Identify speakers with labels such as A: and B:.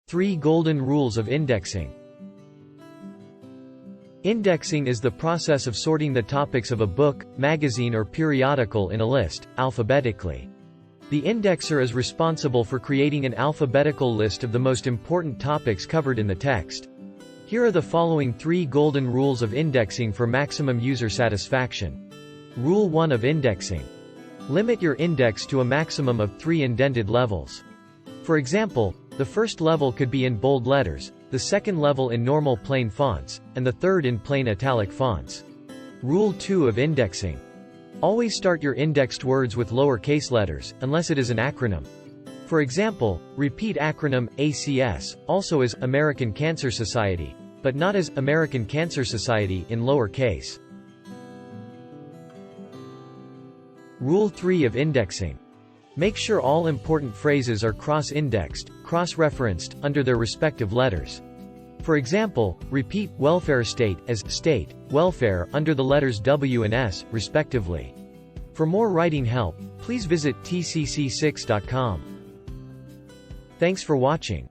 A: 3 Golden Rules of Indexing. Indexing is the process of sorting the topics of a book, magazine or periodical in a list, alphabetically. The indexer is responsible for creating an alphabetical list of the most important topics covered in the text. Here are the following 3 golden rules of indexing for maximum user satisfaction. Rule 1 of indexing. Limit your index to a maximum of 3 indented levels. For example, the first level could be in bold letters, the second level in normal plain fonts, and the third in plain italic fonts. Rule 2 of indexing. Always start your indexed words with lowercase letters, unless it is an acronym. For example, repeat acronym ACS, also as American Cancer Society, but not as American Cancer Society in lowercase. Rule 3 of indexing. Make sure all important phrases are cross-indexed, cross-referenced, under their respective letters. For example, repeat welfare state as state, welfare under the letters W and S, respectively. For more writing help, please visit tcc6.com. Thanks for watching.